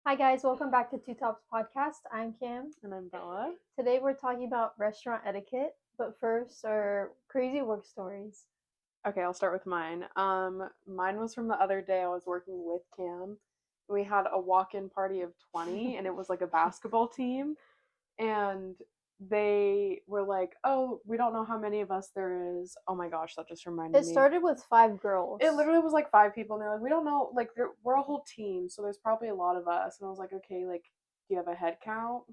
Hi guys, welcome back to TwoTops Podcast. I'm Kim. And I'm Bella. Today we're talking about restaurant etiquette, but first our crazy work stories. Okay, I'll start with mine. Mine was from the other day. I was working with Cam. We had a walk-in party of 20, and it was like a basketball team. And they were like, "Oh, we don't know how many of us there is." Oh my gosh, that just reminded me. It started with 5 girls. It literally was like 5 people, and they're like, "We don't know. Like, we're a whole team, so there's probably a lot of us." And I was like, "Okay, like, do you have a head count?"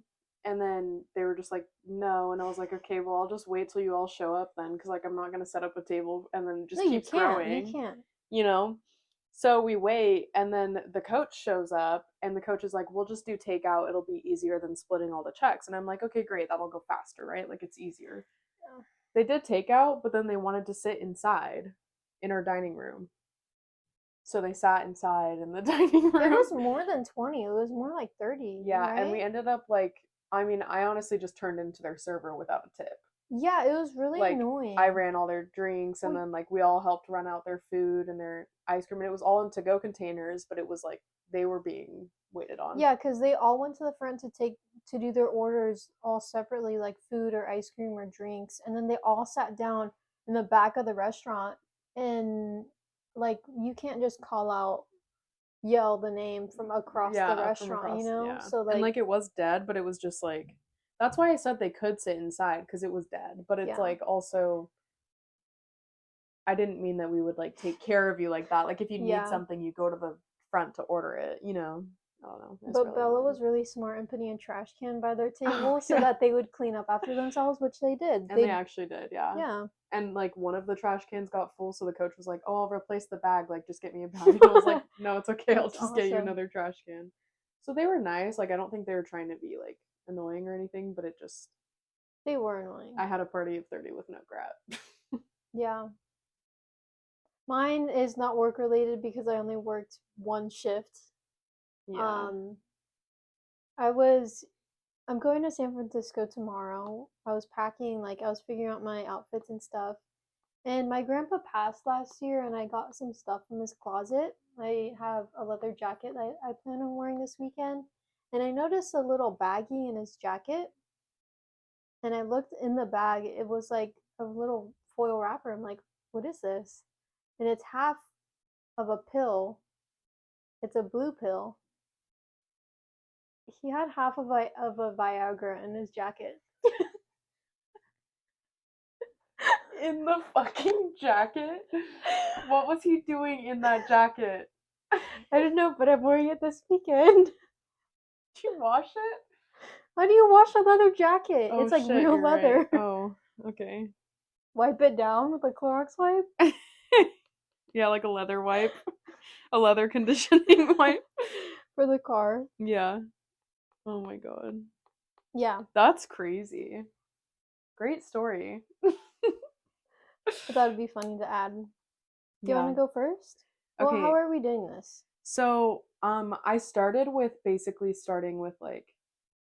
And then they were just like, "No." And I was like, "Okay, well, I'll just wait till you all show up then, because like I'm not gonna set up a table and then just No, keep you can't. throwing." You can't. You know. So we wait, and then the coach shows up, and the coach is like, "We'll just do takeout. It'll be easier than splitting all the checks." And I'm like, "Okay, great. That'll go faster, right? Like it's easier." Yeah. They did takeout, but then they wanted to sit inside in our dining room. So they sat inside in the dining room. It was more than 20. It was more like 30. Yeah, right? and we ended up like, I mean, I honestly just turned into their server without a tip. Yeah, it was really Like, annoying. I ran all their drinks, and then like we all helped run out their food and their ice cream, and it was all in to-go containers, but it was like they were being waited on. Yeah, because they all went to the front to do their orders all separately, like food or ice cream or drinks, and then they all sat down in the back of the restaurant, and like you can't just yell the name from across the restaurant, you know? Yeah. So and like it was dead, but it was just like, that's why I said they could sit inside, because it was dead, but it's Yeah. like also, I didn't mean that we would like take care of you like that. Like if you Yeah. need something, you go to the front to order it, you know. I don't know. It's But really Bella annoying. was really smart in putting a trash can by their table so yeah. that they would clean up after themselves, which they did. And they actually did, yeah. Yeah. And like one of the trash cans got full, so the coach was like, "Oh, I'll replace the bag. Like, just get me a bag." And I was like, "No, it's okay. I'll That's just get you awesome. another trash can." So they were nice. Like, I don't think they were trying to be like annoying or anything, but it just, They were annoying. I had a party of 30 with no grat. Yeah. Mine is not work related because I only worked one shift. Yeah. I'm going to San Francisco tomorrow. I was packing, like I was figuring out my outfits and stuff. And my grandpa passed last year, and I got some stuff from his closet. I have a leather jacket that I plan on wearing this weekend. And I noticed a little baggie in his jacket. And I looked in the bag, it was like a little foil wrapper. I'm like, what is this? And it's half of a pill. It's a blue pill. He had half of a Viagra in his jacket. In the fucking jacket? What was he doing in that jacket? I don't know, but I'm wearing it this weekend. Did you wash it? How do you wash a leather jacket? Oh, it's like shit, real you're leather. right. Oh, okay. Wipe it down with a Clorox wipe. Yeah, like a leather wipe. A leather conditioning wipe. For the car. Yeah. Oh my god. Yeah. That's crazy. Great story. I thought it'd be funny to add. Do you want to go first? Okay. Well, how are we doing this? So, I started with basically starting with like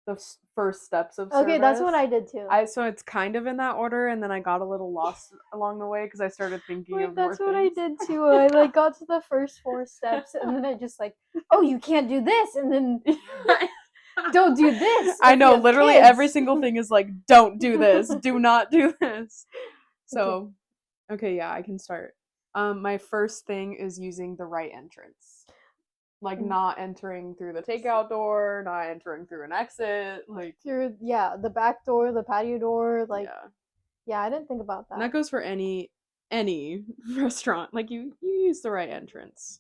the first steps of service. Okay, that's what I did too. So it's kind of in that order, and then I got a little lost along the way because I started thinking of more things. That's what I did too. I like got to the first 4 steps, and then I just like, oh, you can't do this, and then don't do this. I know, literally every single thing is like, don't do this, do not do this. So, okay, yeah, I can start. My first thing is using the right entrance. Like not entering through the takeout door, not entering through an exit, like through the back door, the patio door, like yeah, I didn't think about that. And that goes for any restaurant. Like you use the right entrance.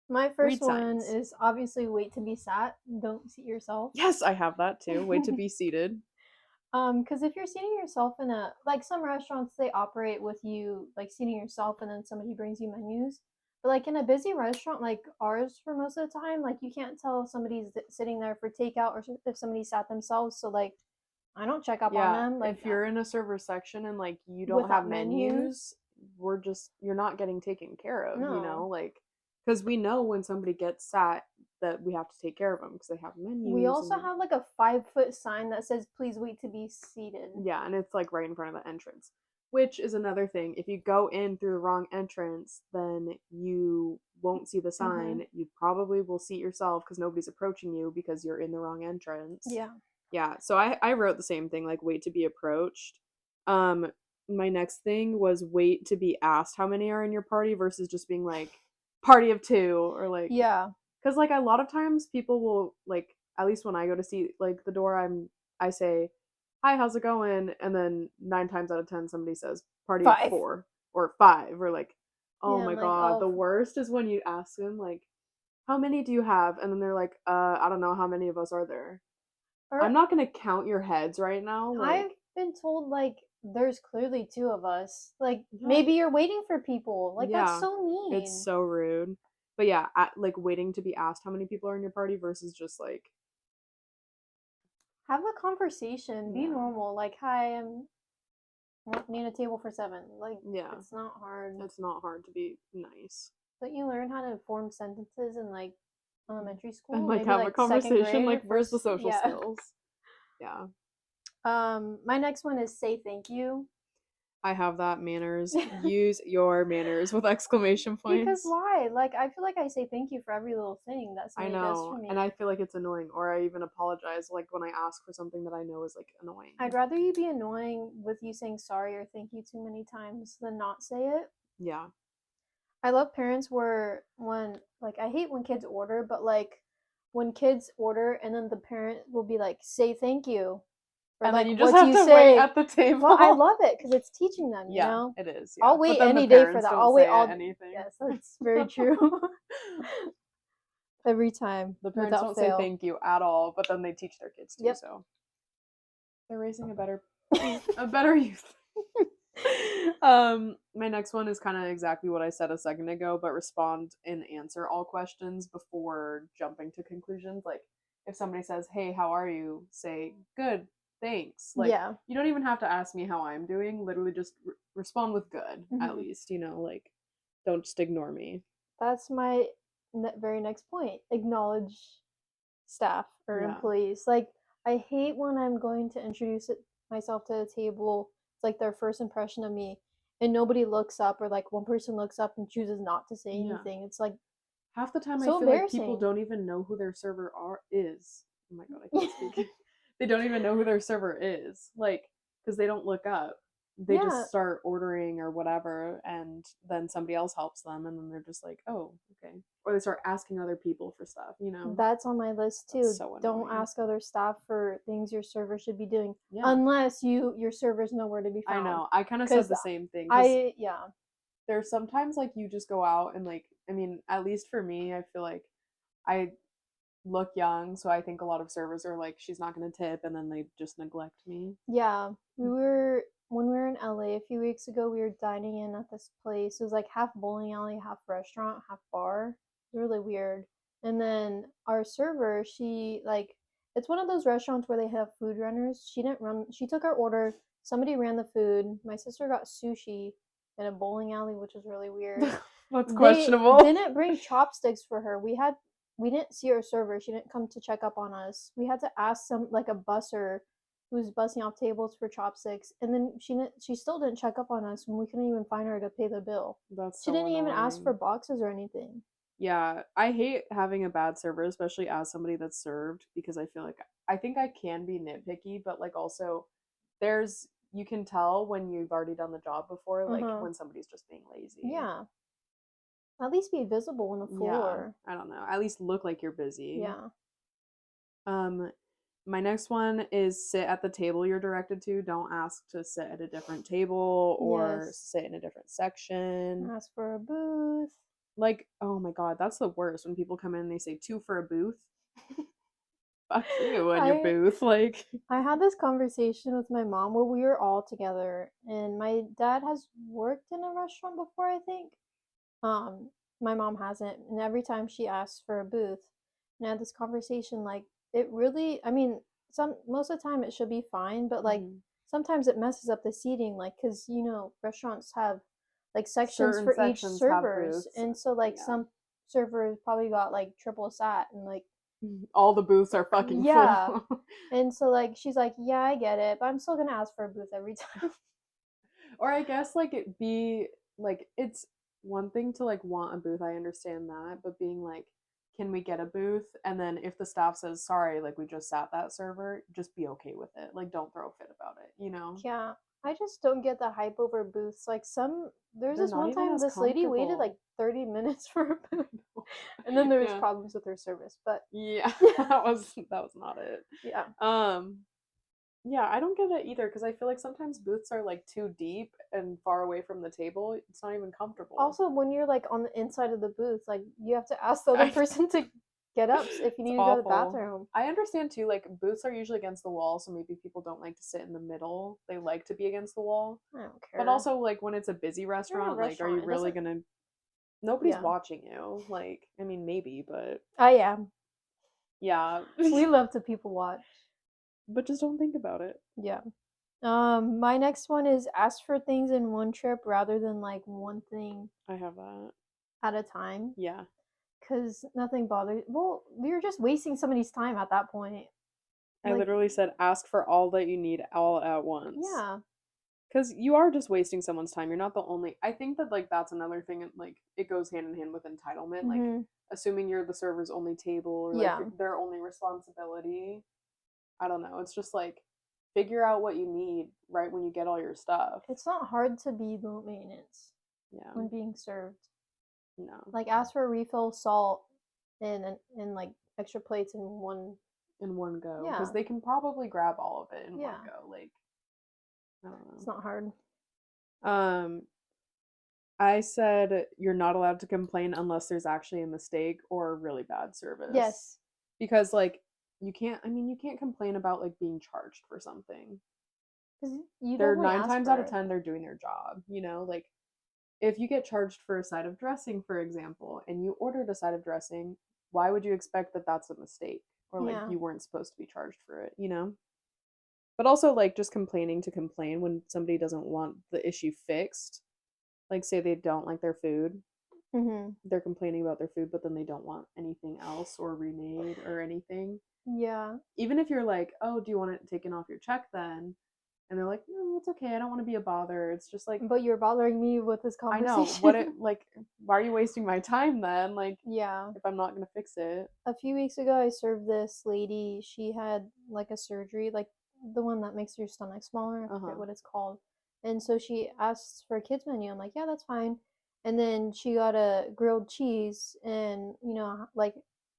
My first one is obviously wait to be sat. Don't seat yourself. Yes, I have that too. Wait to be seated. Because if you're seating yourself in like some restaurants, they operate with you like seating yourself and then somebody brings you menus. But like in a busy restaurant like ours for most of the time, like you can't tell if somebody's sitting there for takeout or if somebody sat themselves. So like I don't check up on them. Like if you're in a server section and like you don't have menus, you're not getting taken care of, you know, like because we know when somebody gets sat that we have to take care of them because they have menus. We also have like a 5-foot sign that says please wait to be seated. Yeah, and it's like right in front of the entrance, which is another thing. If you go in through the wrong entrance, then you won't see the sign. You probably will seat yourself because nobody's approaching you because you're in the wrong entrance. Yeah, so I wrote the same thing, like wait to be approached. My next thing was wait to be asked how many are in your party versus just being like party of 2 or like because like a lot of times people will like, at least when I go to see like the door, I say hi, how's it going, and then 9 times out of 10 somebody says party of 4 or 5 or like, oh my god, the worst is when you ask them like how many do you have, and then they're like I don't know, how many of us are there. I'm not gonna count your heads right now. Like, I've been told like there's clearly 2 of us. Like maybe you're waiting for people. Like that's so mean. It's so rude. But yeah, like waiting to be asked how many people are in your party versus just like have a conversation. Be normal. Like, hi, I'm need a table for 7. Like, it's not hard. It's not hard to be nice. But you learn how to form sentences in like elementary school and like have a conversation. Like, where's the social skills? Yeah. My next one is say thank you. I have that. Manners. Use your manners with exclamation points. Because why? Like, I feel like I say thank you for every little thing that somebody does for me. And I feel like it's annoying, or I even apologize like when I ask for something that I know is like annoying. I'd rather you be annoying with you saying sorry or thank you too many times than not say it. Yeah. I love parents where when, like, I hate when kids order, but like when kids order and then the parent will be like, say thank you. Or and like, then you just have to wait at the table. Well, I love it because it's teaching them, you know? It is. Yeah. I'll wait any day for that. I'll wait all anything. Yes, that's very true. Every time. The parents don't say thank you at all, but then they teach their kids to, so they're raising a better youth. My next one is kind of exactly what I said a second ago, but respond and answer all questions before jumping to conclusions. Like if somebody says, hey, how are you? Say, good, thanks. Like, you don't even have to ask me how I'm doing. Literally just respond with good, at least, you know, like don't just ignore me. That's my very next point. Acknowledge staff or employees. Like, I hate when I'm going to introduce myself to the table. It's like their first impression of me and nobody looks up, or like one person looks up and chooses not to say anything. It's like half the time I feel like people don't even know who their server is. Oh my god, I can't speak. They don't even know who their server is, like, because they don't look up. They just start ordering or whatever, and then somebody else helps them, and then they're just like, oh, okay. Or they start asking other people for stuff, you know? That's on my list too. So don't ask other staff for things your server should be doing, unless your server's nowhere to be found. I know. I kind of said the same thing. There's sometimes, like, you just go out and, like, I mean, at least for me, I feel like I look young, so I think a lot of servers are like, she's not going to tip, and then they just neglect me. Yeah. When we were in LA a few weeks ago, we were dining in at this place. It was like half bowling alley, half restaurant, half bar. It was really weird. And then our server, she, like, it's one of those restaurants where they have food runners. She took our order. Somebody ran the food. My sister got sushi in a bowling alley, which is really weird. That's questionable. They didn't bring chopsticks for her. We didn't see our server. She didn't come to check up on us. We had to ask a busser who was bussing off tables for chopsticks, and then she still didn't check up on us when we couldn't even find her to pay the bill. That's she didn't even ask for boxes or anything. Yeah, I hate having a bad server, especially as somebody that's served, because I feel like I think I can be nitpicky, but like also you can tell when you've already done the job before, like when somebody's just being lazy. Yeah. At least be visible on the floor. Yeah, I don't know. At least look like you're busy. Yeah. My next one is sit at the table you're directed to. Don't ask to sit at a different table or sit in a different section. Ask for a booth. Like, oh my god, that's the worst when people come in and they say 2 for a booth. Fuck you and your booth. Like, I had this conversation with my mom where we were all together, and my dad has worked in a restaurant before, I think. My mom hasn't, and every time she asks for a booth, and I had this conversation, like, it really, I mean, most of the time it should be fine, but like sometimes it messes up the seating, like, because you know restaurants have like sections for each servers, and so like some servers probably got like triple sat, and like all the booths are fucking full. And so like she's like, yeah, I get it, but I'm still gonna ask for a booth every time. Or I guess like it be like it's one thing to like want a booth, I understand that, but being like, can we get a booth? And then if the staff says, sorry, like we just sat that server, just be okay with it. Like don't throw a fit about it, you know? Yeah. I just don't get the hype over booths. Like there's They're this not one even time as this lady waited like comfortable. 30 minutes for a booth. And then there was Yeah. problems with her service, but Yeah, that was not it. yeah. Yeah, I don't get it either because I feel like sometimes booths are like too deep and far away from the table. It's not even comfortable. Also, when you're like on the inside of the booth, like you have to ask the other person to get up if you need to go to the bathroom. I understand too, like booths are usually against the wall, so maybe people don't like to sit in the middle. They like to be against the wall. I don't care. But also, like when it's a busy restaurant, like are you really gonna? Nobody's watching you. Like, I mean, maybe, but I am. Yeah, we love to people watch, but just don't think about it. Yeah. My next one is ask for things in one trip rather than like one thing. I have that at a time. Yeah. Because nothing bothers. Well, you're just wasting somebody's time at that point. I literally said ask for all that you need all at once. Yeah. Because you are just wasting someone's time. You're not the only. I think that like that's another thing. Like it goes hand in hand with entitlement. Mm-hmm. Like assuming you're the server's only table or like their only responsibility. I don't know. It's just like figure out what you need right when you get all your stuff. It's not hard to be low maintenance. Yeah. When being served. No. Like ask for a refill, salt, and like extra plates in one go. Because they can probably grab all of it in one go. Like I don't know. It's not hard. I said you're not allowed to complain unless there's actually a mistake or really bad service. Yes. Because like you can't complain about like being charged for something. Because you they're 9 times out of 10 they're doing their job, you know, like if you get charged for a side of dressing, for example, and you ordered a side of dressing, why would you expect that that's a mistake or like you weren't supposed to be charged for it, you know? But also like just complaining to complain when somebody doesn't want the issue fixed. Like say they don't like their food. Mm-hmm. They're complaining about their food, but then they don't want anything else or remade or anything. Yeah. Even if you're like, oh, do you want it taken off your check then? And they're like, no, it's okay. I don't want to be a bother. It's just like, but you're bothering me with this conversation. I know. Why are you wasting my time then? Like, yeah, if I'm not gonna fix it. A few weeks ago, I served this lady. She had like a surgery, like the one that makes your stomach smaller. I forget what it's called. And so she asked for a kids menu. I'm like, yeah, that's fine. And then she got a grilled cheese, and like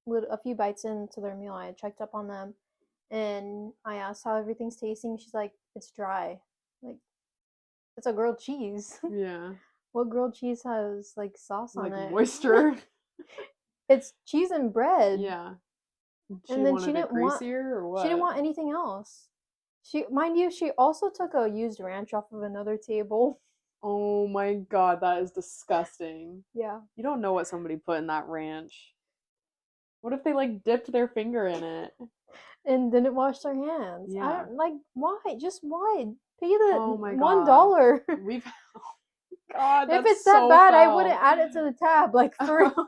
a few bites into their meal, I checked up on them. And I asked how everything's tasting. She's like, it's dry. Like, it's a grilled cheese. Yeah. What grilled cheese has like sauce on it? Like moisture. It's cheese and bread. Yeah. And then she didn't want or what? She didn't want anything else. Mind you, she also took a used ranch off of another table. Oh my god, that is disgusting. Yeah. You don't know what somebody put in that ranch. What if they like dipped their finger in it? And didn't wash their hands. Yeah. I don't like why? Just why? Pay the $1. We've God, that's if it's so that bad, foul. I wouldn't add it to the tab. Like for real.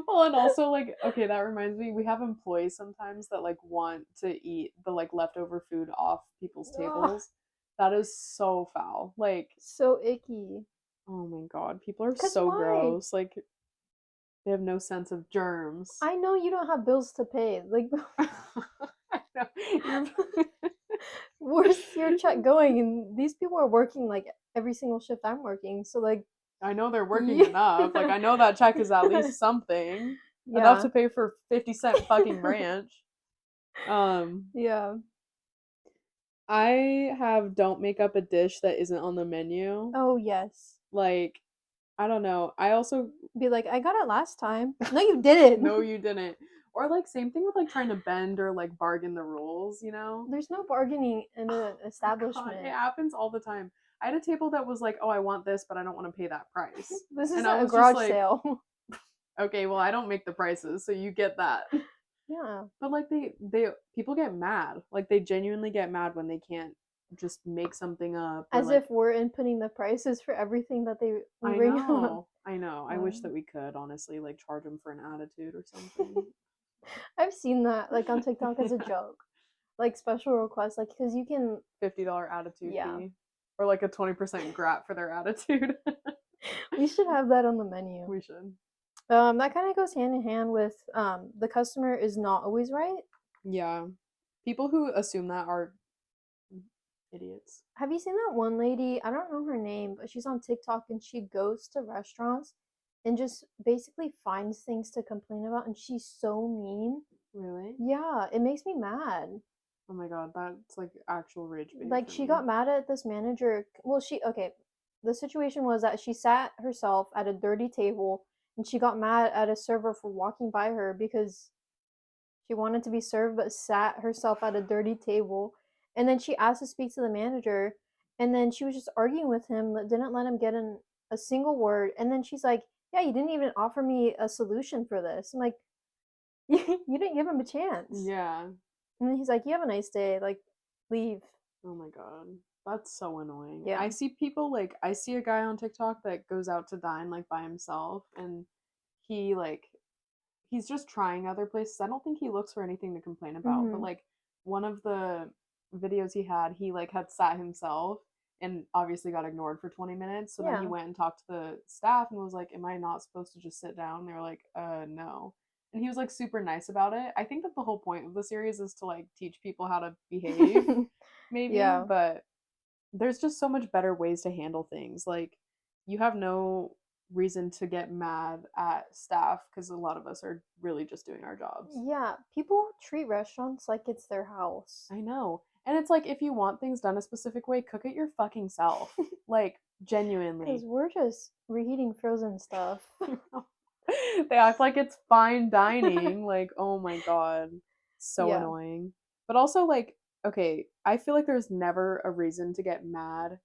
Well, and also like okay, that reminds me, we have employees sometimes that like want to eat the like leftover food off people's tables. That is so foul. Like so icky. Oh my god, people are so gross. Like they have no sense of germs. I know you don't have bills to pay. Like I know. Where's your check going? And these people are working like every single shift I'm working. So like I know they're working enough. Like I know that check is at least something. Yeah. Enough to pay for 50-cent fucking ranch. Yeah. I have don't make up a dish that isn't on the menu. Oh yes. Like I don't know. I also be like, I got it last time. No, you didn't. No, you didn't. Or like same thing with like trying to bend or like bargain the rules, you know? There's no bargaining in an establishment. God, it happens all the time. I had a table that was like, oh, I want this, but I don't want to pay that price. This is a garage sale. Okay, well, I don't make the prices, so you get that. Yeah. But like people get mad. Like they genuinely get mad when they can't just make something up. As if we're inputting the prices for everything that they bring up. I know. I wish that we could, honestly, like charge them for an attitude or something. I've seen that like on TikTok as a joke. Like special requests, like because you can $50 attitude fee. Or like a 20% grat for their attitude. We should have that on the menu. We should. That kind of goes hand in hand with the customer is not always right. Yeah. People who assume that are idiots. Have you seen that one lady? I don't know her name, but she's on TikTok and she goes to restaurants and just basically finds things to complain about, and she's so mean. Really? Yeah, it makes me mad. Oh my god, that's like actual rage bait. Like, she got mad at this manager. Well, okay, the situation was that she sat herself at a dirty table and she got mad at a server for walking by her because she wanted to be served but sat herself at a dirty table. And then she asked to speak to the manager, and then she was just arguing with him, didn't let him get in a single word. And then she's like, yeah, you didn't even offer me a solution for this. I'm like, you didn't give him a chance. Yeah. And then he's like, you have a nice day, like, leave. Oh my god. That's so annoying. Yeah. I see people like I see a guy on TikTok that goes out to dine like by himself, and he's just trying other places. I don't think he looks for anything to complain about, but like one of the videos he like had sat himself and obviously got ignored for 20 minutes. So then he went and talked to the staff and was like, am I not supposed to just sit down? They were like, no. And he was like super nice about it. I think that the whole point of the series is to like teach people how to behave, maybe. Yeah. But there's just so much better ways to handle things. Like, you have no reason to get mad at staff because a lot of us are really just doing our jobs. Yeah, people treat restaurants like it's their house. I know. And it's like, if you want things done a specific way, cook it your fucking self. Like, genuinely. Because we're just reheating frozen stuff. They act like it's fine dining. Like, oh my god. So annoying. But also, like, okay, I feel like there's never a reason to get mad,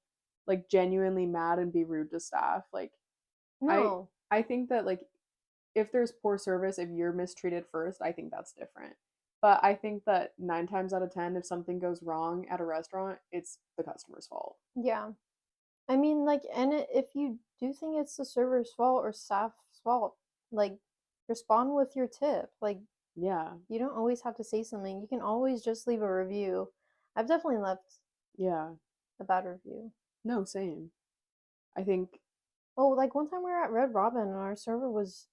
like genuinely mad and be rude to staff. Like, no. I think that, like, if there's poor service, if you're mistreated first, I think that's different. But I think that 9 times out of 10, if something goes wrong at a restaurant, it's the customer's fault. Yeah. I mean, like, and if you do think it's the server's fault or staff's fault, like, respond with your tip. Like, yeah, you don't always have to say something. You can always just leave a review. I've definitely left a bad review. No, same. I think. Oh, like one time we were at Red Robin and our server was.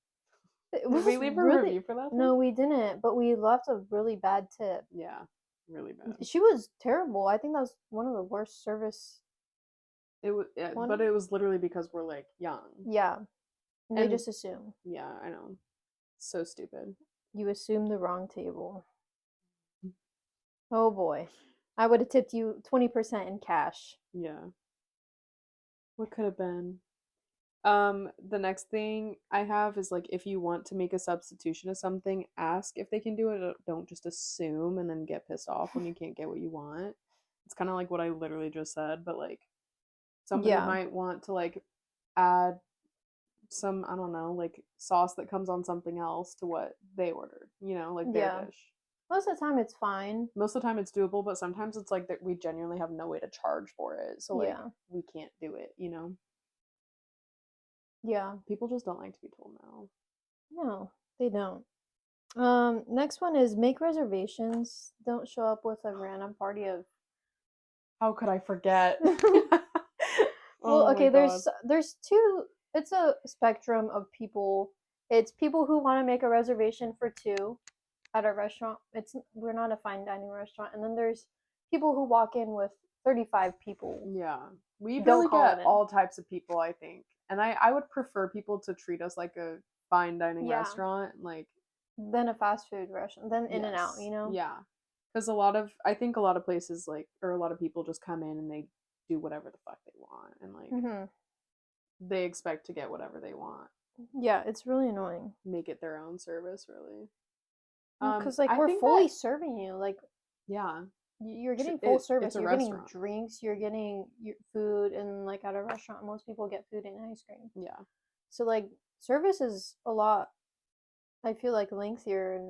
Did we leave a review for that? No, we didn't, but we left a really bad tip. Yeah, really bad. She was terrible. I think that was one of the worst service. It was, but it was literally because we're like young. Yeah, and they just assume. Yeah, I know. So stupid. You assume the wrong table. Oh boy, I would have tipped you 20% in cash. Yeah. What could have been? The next thing I have is like, if you want to make a substitution of something, ask if they can do it. Don't just assume and then get pissed off when you can't get what you want. It's kind of like what I literally just said, but like somebody might want to like add some, I don't know, like sauce that comes on something else to what they ordered, you know, like their dish. Most of the time it's fine. Most of the time it's doable, but sometimes it's like that we genuinely have no way to charge for it. So like we can't do it, you know? Yeah. People just don't like to be told no. No, they don't. Next one is make reservations. Don't show up with a random party of. How could I forget? Well, okay, there's two. It's a spectrum of people. It's people who want to make a reservation for 2 at a restaurant. We're not a fine dining restaurant. And then there's people who walk in with 35 people. Yeah. We really get all types of people, I think. And I would prefer people to treat us like a fine dining restaurant, like than a fast food restaurant, than In and Out, you know? Yeah. Because I think a lot of places, like, or a lot of people just come in and they do whatever the fuck they want. And, like, they expect to get whatever they want. Yeah, it's really annoying. Make it their own service, really. Because, like, we're fully serving you. Like, yeah. You're getting full service. You're getting drinks. You're getting your food. And, like, at a restaurant, most people get food and ice cream. Yeah. So, like, service is a lot, I feel like, lengthier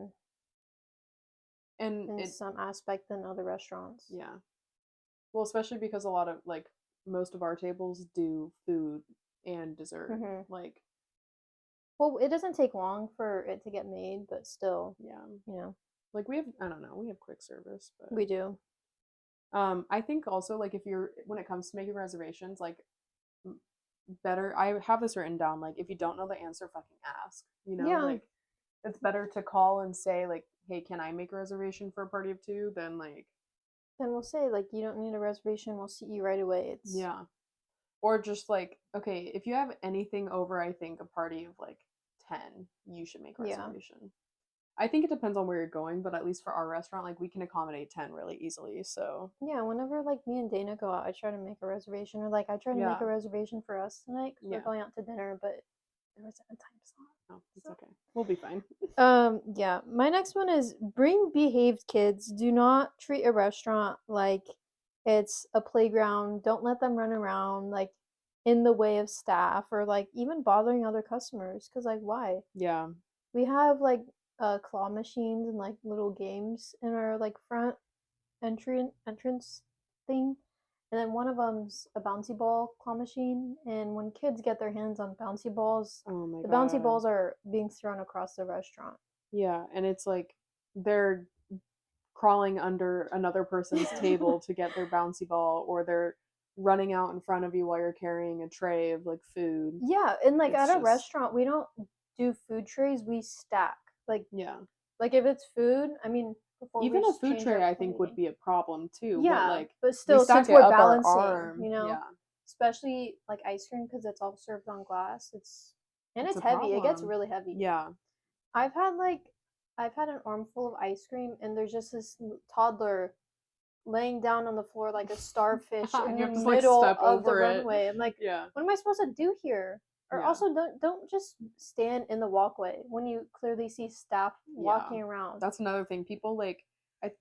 in some aspect than other restaurants. Yeah. Well, especially because a lot of, like, most of our tables do food and dessert. Like, well, it doesn't take long for it to get made, but still, yeah, you know, like we have, I don't know, we have quick service, but we do. I think also like if you're when it comes to making reservations, like better. I have this written down. Like if you don't know the answer, fucking ask. Yeah. Like it's better to call and say like, hey, can I make a reservation for a party of two? Than like Then we'll say like you don't need a reservation. We'll see you right away. It's yeah. Or just like, okay, if you have anything over, I think a party of like 10, you should make a reservation. Yeah. I think it depends on where you're going, but at least for our restaurant, like we can accommodate 10 really easily. So yeah, whenever like me and Dana go out, I try to make a reservation, or like I try to make a reservation for us tonight because we're going out to dinner, but there wasn't a time slot. Oh, it's okay. We'll be fine. Yeah. My next one is bring behaved kids. Do not treat a restaurant like it's a playground. Don't let them run around like in the way of staff or like even bothering other customers. Cause like why? Yeah. We have like claw machines and like little games in our like front entrance thing. And then one of them's a bouncy ball claw machine. And when kids get their hands on bouncy balls, the bouncy balls are being thrown across the restaurant. Yeah, and it's like they're crawling under another person's table to get their bouncy ball, or they're running out in front of you while you're carrying a tray of like food. Yeah, and like at a restaurant, we don't do food trays, we stack. Like yeah. Like if it's food, I mean, even a food tray I think would be a problem too. Yeah, but still since we're balancing, yeah. Especially like ice cream because it's all served on glass. It's heavy. Problem. It gets really heavy. Yeah. I've had an armful of ice cream and there's just this toddler laying down on the floor like a starfish in the middle of the runway. I'm like, what am I supposed to do here? Or also don't just stand in the walkway when you clearly see staff walking around. That's another thing. People like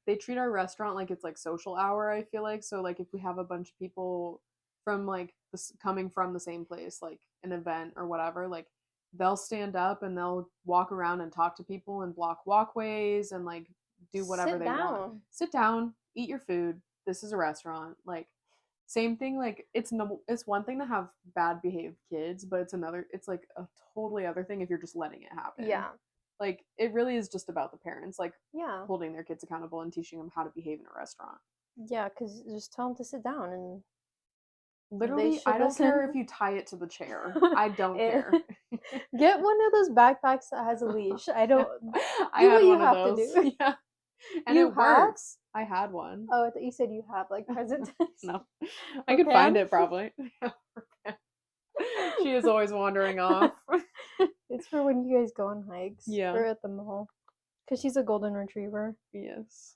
they treat our restaurant like it's like social hour, I feel like. So like if we have a bunch of people from like coming from the same place, like an event or whatever, like they'll stand up and they'll walk around and talk to people and block walkways and like do whatever they want. Sit down, eat your food. This is a restaurant. Like same thing, like it's one thing to have bad behaved kids, but it's like a totally other thing if you're just letting it happen. Yeah. Like it really is just about the parents, like holding their kids accountable and teaching them how to behave in a restaurant. Yeah, because just tell them to sit down and literally, I don't care if you tie it to the chair. I don't care. Get one of those backpacks that has a leash. I don't. Do what you have to do. Yeah. And it works. I had one. Oh, I thought you said you have like present tense. No. I could find it probably. She is always wandering off. It's for when you guys go on hikes. Yeah. Or at the mall. Because she's a golden retriever. Yes.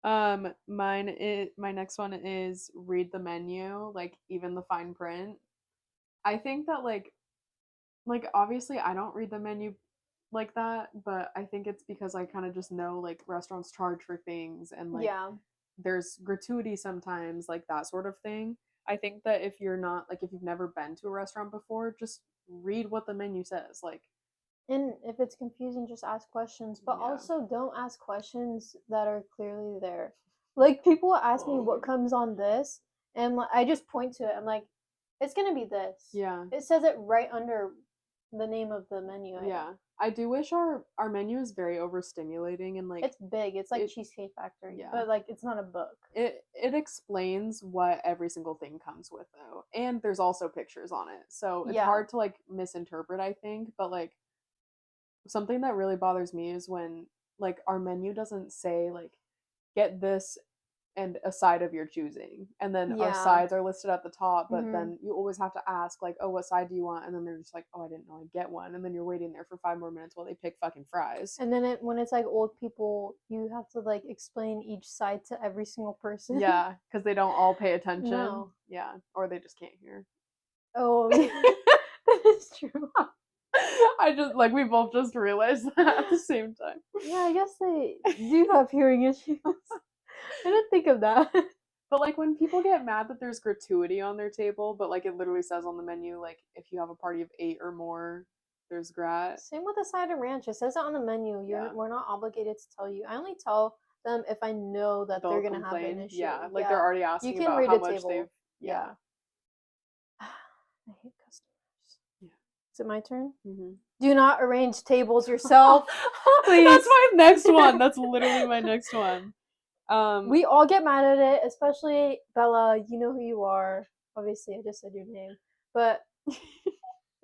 My next one is read the menu, like even the fine print. I think that like obviously I don't read the menu like that, but I think it's because I kind of just know like restaurants charge for things and like there's gratuity sometimes, like that sort of thing. I think that if you've never been to a restaurant before, just read what the menu says, like. And if it's confusing, just ask questions, but also don't ask questions that are clearly there. Like people ask me what comes on this, and I just point to it. I'm like, it's gonna be this. Yeah. It says it right under the name of the menu. Yeah. I do wish our menu is very overstimulating and like it's big. It's like Cheesecake Factory. Yeah. But like it's not a book. It explains what every single thing comes with though. And there's also pictures on it. So it's hard to like misinterpret, I think. But like something that really bothers me is when like our menu doesn't say like get this and a side of your choosing, and then our sides are listed at the top, but then you always have to ask like, oh, what side do you want? And then they're just like, oh, I didn't know I'd get one, and then you're waiting there for 5 more minutes while they pick fucking fries. And then when it's like old people, you have to like explain each side to every single person. Yeah, because they don't all pay attention. No. Yeah, or they just can't hear. Oh, that is true. I just like we both just realized that at the same time. Yeah, I guess they do have hearing issues. I didn't think of that. But like when people get mad that there's gratuity on their table, but like it literally says on the menu, like if you have a party of 8 or more, there's grat. Same with the side of ranch. It says it on the menu. We're not obligated to tell you. I only tell them if I know that they're gonna have an issue. Yeah, like they're already asking about how much they've. Yeah. I hate customers. Yeah. Is it my turn? Mm-hmm. Do not arrange tables yourself. Please. That's my next one. That's literally my next one. We all get mad at it, especially Bella. You know who you are. Obviously, I just said your name, but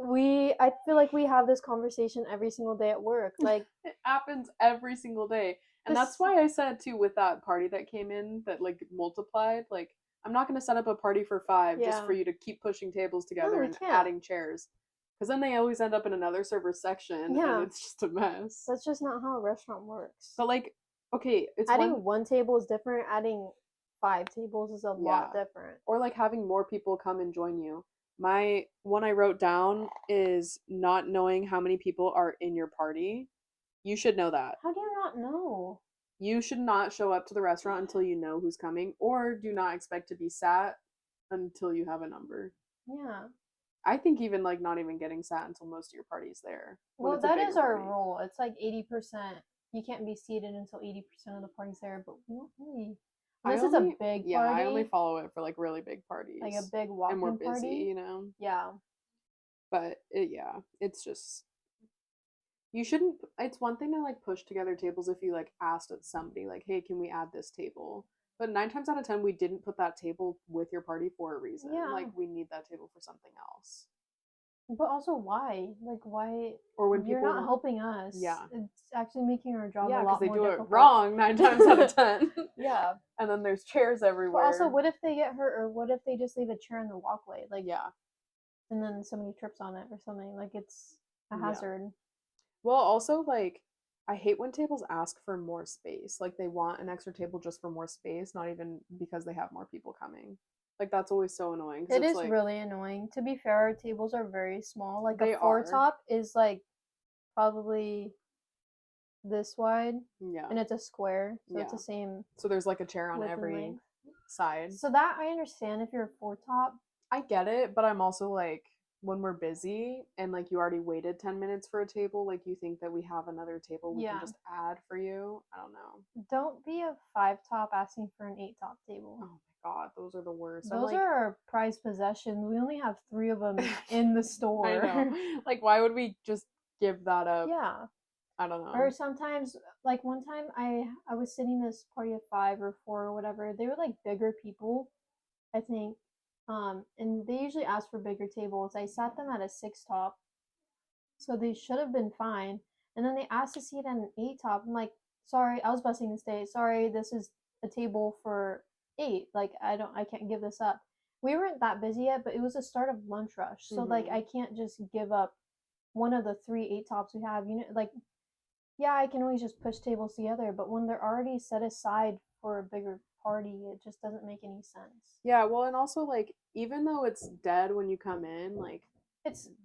I feel like we have this conversation every single day at work. Like it happens every single day. And that's why I said too with that party that came in that like multiplied, like I'm not gonna set up a party for 5 just for you to keep pushing tables together and adding chairs. Because then they always end up in another server's section and it's just a mess. That's just not how a restaurant works. But like, okay, it's adding one table is different, adding 5 tables is a lot different. Or like having more people come and join you. My one I wrote down is not knowing how many people are in your party. You should know that. How do you not know? You should not show up to the restaurant until you know who's coming, or do not expect to be sat until you have a number. Yeah. I think even like not even getting sat until most of your party's there. Well, that is our rule. It's like 80%. You can't be seated until 80% of the party's there, but we don't really. This is a big party. Yeah, I only follow it for like really big parties. Like a big walk-in party. And we're busy, you know? Yeah. But it's just, you shouldn't, it's one thing to like push together tables if you like asked somebody like, hey, can we add this table? But 9 times out of 10, we didn't put that table with your party for a reason. Yeah. Like, we need that table for something else. But also, why? Like, why? Or when you're not helping us. Yeah. It's actually making our job a lot more difficult. Yeah, because they do it wrong 9 times out of 10. Yeah. And then there's chairs everywhere. But also, what if they get hurt? Or what if they just leave a chair in the walkway? Like, yeah. And then somebody trips on it or something. Like, it's a hazard. Yeah. Well, also, like, I hate when tables ask for more space. Like, they want an extra table just for more space, not even because they have more people coming. Like, that's always so annoying. It is like, really annoying. To be fair, our tables are very small. Like, a 4-top is, like, probably this wide. Yeah. And it's a square. So it's the same. So there's, like, a chair on every side. So that I understand if you're a 4-top. I get it, but I'm also, like, when we're busy and, like, you already waited 10 minutes for a table, like, you think that we have another table we can just add for you? I don't know. Don't be a 5-top asking for an 8-top table. Oh, my God. Those are the worst. Those are our prized possessions. We only have 3 of them in the store. I know. Like, why would we just give that up? Yeah. I don't know. Or sometimes, like, one time I was sitting this party of 5 or 4 or whatever. They were, like, bigger people, I think. And they usually ask for bigger tables. I sat them at a 6-top, so they should have been fine. And then they asked to sit at an 8-top. I'm like, sorry, I was busing this day. Sorry, this is a table for 8. Like, I can't give this up. We weren't that busy yet, but it was the start of lunch rush, so like I can't just give up one of the 3 8-tops we have. You know, like, yeah, I can always just push tables together, but when they're already set aside for a bigger party, it just doesn't make any sense. Yeah, well, and also, like, even though it's dead when you come in, like,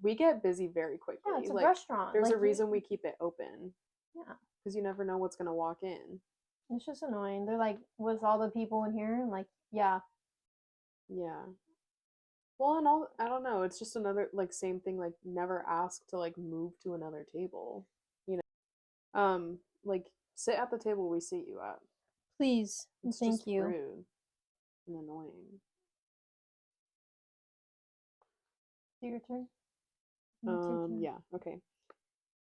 we get busy very quickly. Yeah, it's a like, restaurant. There's a reason we keep it open. Yeah. Because you never know what's gonna walk in. It's just annoying. They're like, with all the people in here, and like, yeah. Yeah. Well, and I don't know, it's just another, like, same thing, like, never ask to, like, move to another table. You know? Like, sit at the table we seat you at. Please. It's Thank just you. Rude and annoying. Your turn. Yeah, okay.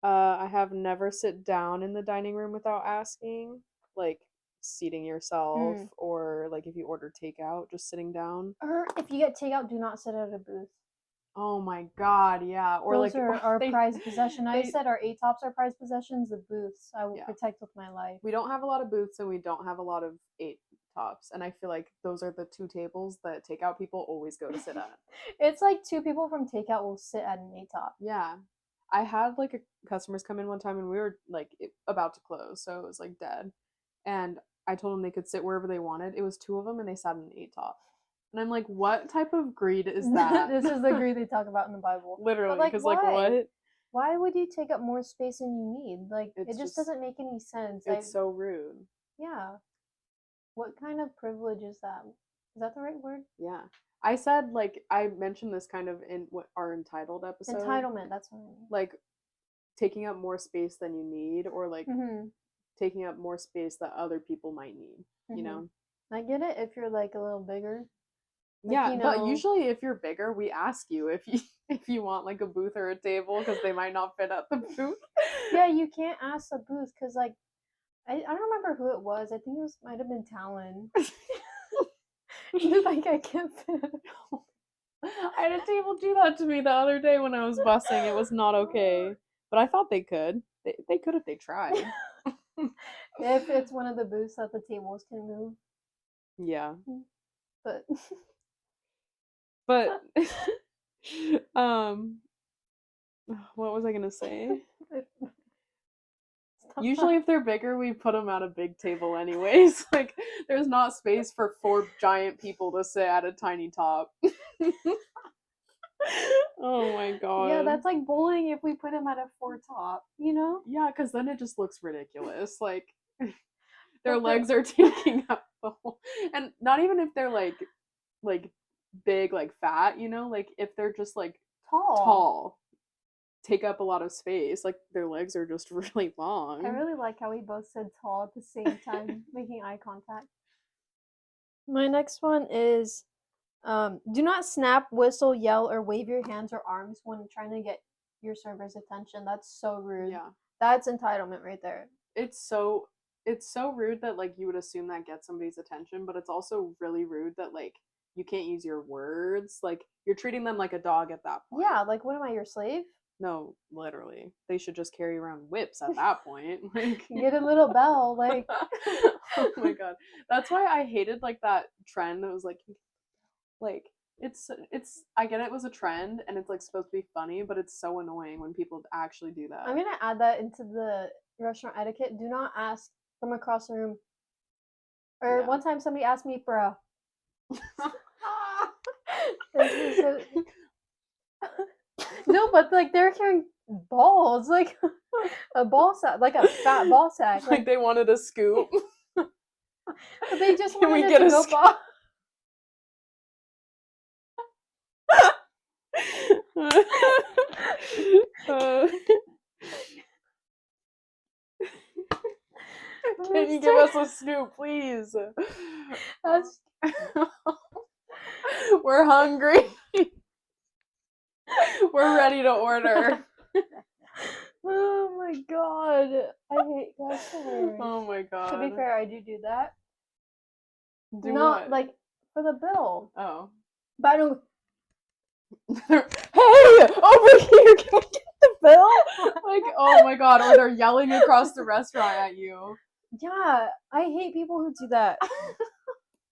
I have never sit down in the dining room without asking, like seating yourself, or like if you order takeout, just sitting down. Or if you get takeout, do not sit at a booth. Oh my God, yeah. Or those like are our prized possession. I said our 8-tops are prized possessions. The booths I will protect with my life. We don't have a lot of booths, and we don't have a lot of 8-tops, and I feel like those are the 2 tables that takeout people always go to sit at. It's like 2 people from takeout will sit at an 8-top. Yeah. I had like customers come in one time, and we were like about to close, so it was like dead. And I told them they could sit wherever they wanted. It was 2 of them, and they sat in an 8-top. And I'm like, what type of greed is that? This is the greed they talk about in the Bible. Literally, because like what? Why would you take up more space than you need? Like, it just doesn't make any sense. It's so rude. Yeah. What kind of privilege is that? Is that the right word? Yeah. I said, like, I mentioned this kind of in our entitled episode. Entitlement, that's what I mean. Like, taking up more space than you need, or like taking up more space that other people might need, you know? I get it if you're like a little bigger. Like, yeah, you know, but usually if you're bigger, we ask you if you want like a booth or a table, because they might not fit at the booth. Yeah, you can't ask a booth because like I don't remember who it was. I think might have been Talon. Like I can't fit. I had a table do that to me the other day when I was busing. It was not okay. But I thought they could. They could if they tried. If it's one of the booths that the tables can move. Yeah. But what was I gonna say? Usually if they're bigger, we put them at a big table anyways. Like, there's not space for 4 giant people to sit at a tiny top. Oh my god. Yeah, that's like bowling if we put them at a 4 top, you know? Yeah, because then it just looks ridiculous. Like, their legs are taking up the whole... And not even if they're, like big, like, fat, you know? Like, if they're just, like, tall, take up a lot of space. Like, their legs are just really long. I really like how we both said tall at the same time, making eye contact. My next one is do not snap, whistle, yell, or wave your hands or arms when trying to get your server's attention. That's so rude. Yeah. That's entitlement right there. It's so rude that, like, you would assume that gets somebody's attention, but it's also really rude that, like, you can't use your words. Like, you're treating them like a dog at that point. Yeah, like, what am I, your slave? No, literally. They should just carry around whips at that point. Like, get a little bell, like. Oh my god. That's why I hated, like, that trend that was like it's I get it was a trend and it's, like, supposed to be funny, but it's so annoying when people actually do that. I'm gonna add that into the restaurant etiquette. Do not ask from across the room. Or one time somebody asked me for a no, but, like, they're carrying balls, like a ball sack, like a fat ball sack. Like they wanted a scoop. But they just wanted it to go by. Can you give us a scoop, please? We're hungry. We're ready to order. Oh my god. I hate customers. Oh my god. To be fair, I do that. Not what? Like for the bill. Oh. But I don't. Hey! Over here! Can we get the bill? Like, oh my god, or they're yelling across the restaurant at you. Yeah, I hate people who do that.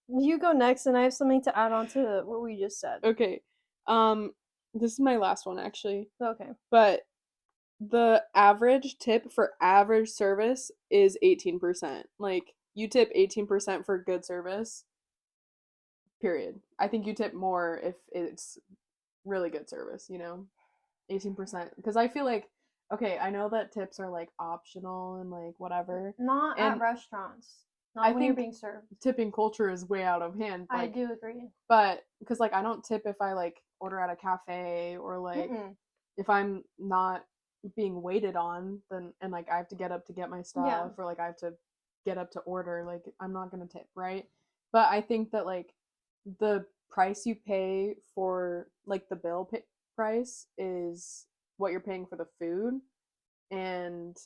You go next, and I have something to add on to what we just said. Okay. This is my last one, actually. Okay. But the average tip for average service is 18%. Like, you tip 18% for good service. Period. I think you tip more if it's really good service, you know? 18%. Because I feel like, okay, I know that tips are, like, optional and, like, whatever. Not at restaurants. Not when you're being served. Tipping culture is way out of hand. Like, I do agree. But, because, like, I don't tip if I, like, order at a cafe or, like, if I'm not being waited on, then, and, like, I have to get up to get my stuff, or, like, I have to get up to order, like, I'm not gonna tip, right? But I think that, like, the price you pay for, like, the bill price is what you're paying for the food, and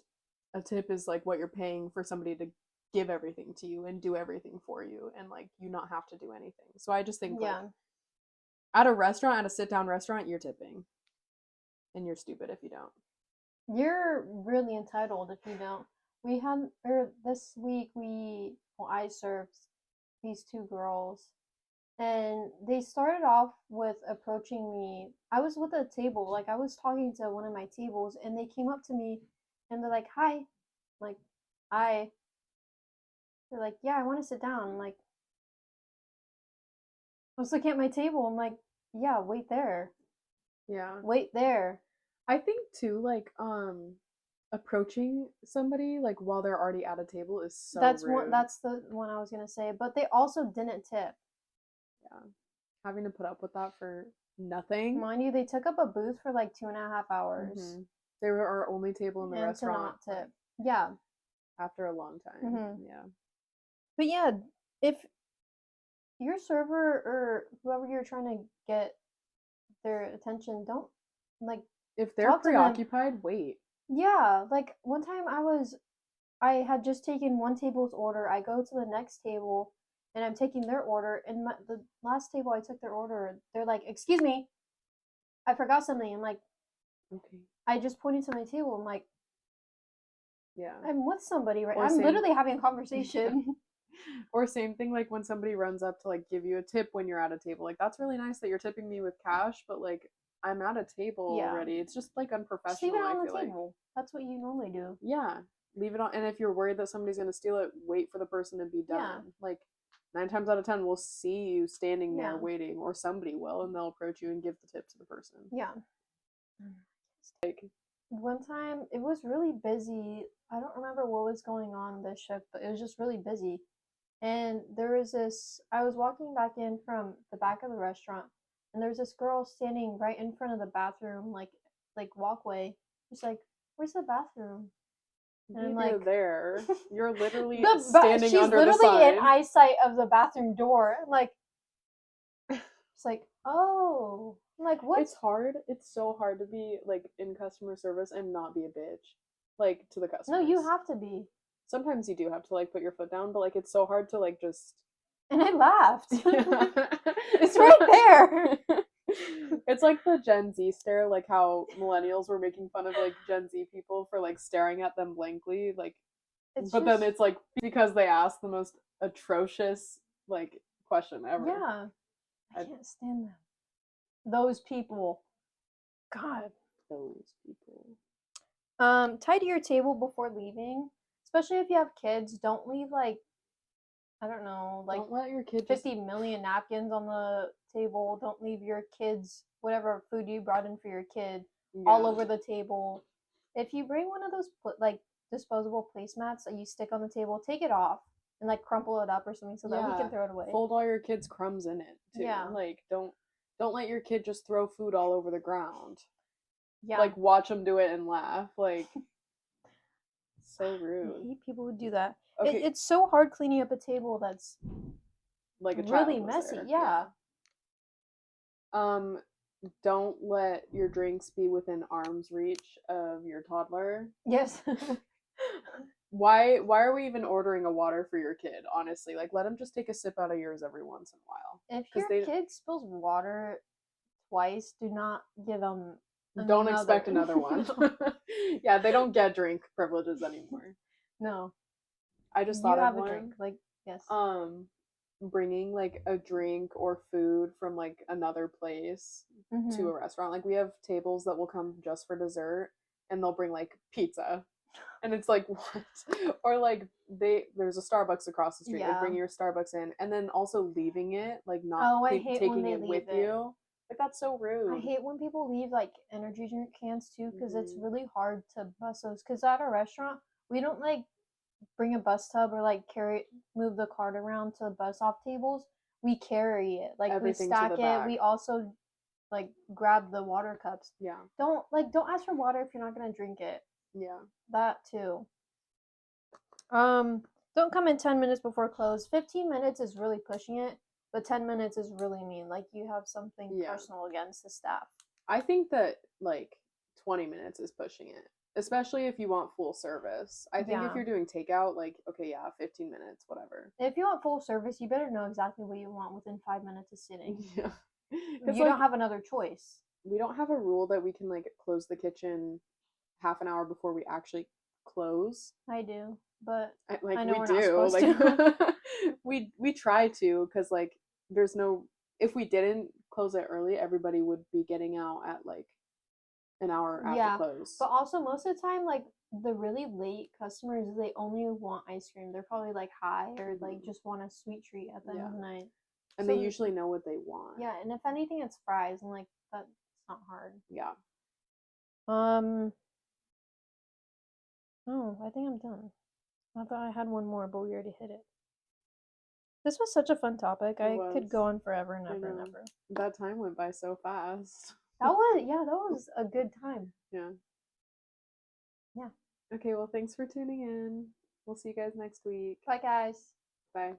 a tip is, like, what you're paying for somebody to give everything to you and do everything for you, and, like, you not have to do anything. So I just think, like, at a restaurant, at a sit-down restaurant, you're tipping, and you're stupid if you don't. You're really entitled if you don't. This week I served these 2 girls, and they started off with approaching me. I was with a table, like, I was talking to one of my tables, and they came up to me, and they're like, "Hi," I'm like, "Hi." They're like, "Yeah, I want to sit down." I'm like, I was looking at my table. I'm like, "Yeah, wait there." Yeah. Wait there. I think too, like, approaching somebody, like, while they're already at a table is so rude. That's the one I was gonna say. But they also didn't tip. Yeah. Having to put up with that for nothing. Mind you, they took up a booth for like 2.5 hours. Mm-hmm. They were our only table in the restaurant. To not tip. Yeah. After a long time. Mm-hmm. Yeah. But yeah, if your server or whoever you're trying to get their attention, don't, like, if they're preoccupied, wait. Yeah, like, one time I was I had just taken one table's order. I go to the next table and I'm taking their order. And the last table I took their order, they're like, "Excuse me, I forgot something." I'm like, Okay. I just pointed to my table. I'm like, Yeah. I'm with somebody, right? Or I'm same- literally having a conversation. Or same thing, like when somebody runs up to like give you a tip when you're at a table. Like, that's really nice that you're tipping me with cash, but like I'm at a table Yeah. already. It's just like Just unprofessional. leave it I on the feel table. That's what you normally do. like. Yeah, leave it on. And if you're worried that somebody's gonna steal it, wait for the person to be done. Yeah. Like 9 times out of 10, we'll see you standing there Yeah. waiting, or somebody will, and they'll approach you and give the tip to the person. Yeah. Like, One time, it was really busy. I don't remember what was going on this shift, but it was just really busy. And there was this, I was walking back in from the back of the restaurant, and there was this girl standing right in front of the bathroom, like walkway. She's like, "Where's the bathroom?" And I'm you're like, there. You're literally she's standing under the literally sign. in eyesight of the bathroom door. I'm like, it's like, oh, I'm like, what? It's hard. It's so hard to be like in customer service and not be a bitch, like to the No, customers. you have to be. Sometimes you do have to like put your foot down, but like it's so hard to like just. And I laughed. It's It's right there. It's like the Gen Z stare, like how millennials were making fun of like Gen Z people for like staring at them blankly, like. But then it's like because they asked the most atrocious like question ever. Yeah, I can't stand them. Those people. God. Those people. Tidy your table before leaving, especially if you have kids. Don't leave like, I don't know, like don't let your kid 50 million napkins on the table. Don't leave your kids whatever food you brought in for your kid all over the table. If you bring one of those like disposable placemats that you stick on the table, take it off and like crumple it up or something so that we can throw it away. Fold all your kids' crumbs in it too. Yeah. Like don't let your kid just throw food all over the ground. Yeah. Like watch them do it and laugh. Like so rude. I hate people who do that. Okay. It's so hard cleaning up a table that's like a really messy. Yeah. Don't let your drinks be within arm's reach of your toddler. Yes. Why are we even ordering a water for your kid, honestly? Like, let them just take a sip out of yours every once in a while. If your kid spills water twice, do not give them don't expect another one. Yeah, they don't get drink privileges anymore. No. I just thought of one. Drink. Like, yes. Bringing like a drink or food from like another place to a restaurant. Like we have tables that will come just for dessert and they'll bring like pizza. And it's like, what? Or like there's a Starbucks across the street. Like bring your Starbucks in and then also leaving it, like not taking it with you. Like that's so rude. I hate when people leave like energy drink cans too because it's really hard to bus those. Because at a restaurant, we don't like bring a bus tub or like move the cart around to bus off tables. We carry it, like everything we stack it. Back. We also like grab the water cups. Yeah. Don't ask for water if you're not gonna drink it. Yeah. That too. Don't come in 10 minutes before close. 15 minutes is really pushing it, but 10 minutes is really mean. Like you have something personal against the staff. I think that like 20 minutes is pushing it. Especially if you want full service. I think if you're doing takeout, like, okay, 15 minutes, whatever. If you want full service, you better know exactly what you want within 5 minutes of sitting. Yeah. You don't have another choice. We don't have a rule that we can, like, close the kitchen half an hour before we actually close. I do, but I know we do. Like, we try to, because, like, there's no... If we didn't close it early, everybody would be getting out at, like, an hour after close. But also most of the time, like the really late customers, they only want ice cream. They're probably like high or like just want a sweet treat at the end of the night. And so they usually know what they want. Yeah, and if anything, it's fries, and like that's not hard. Yeah. Oh, I think I'm done. I thought I had one more, but we already hit it. This was such a fun topic. I could go on forever and ever and ever. That time went by so fast. That was a good time. Yeah. Yeah. Okay, well, thanks for tuning in. We'll see you guys next week. Bye, guys. Bye.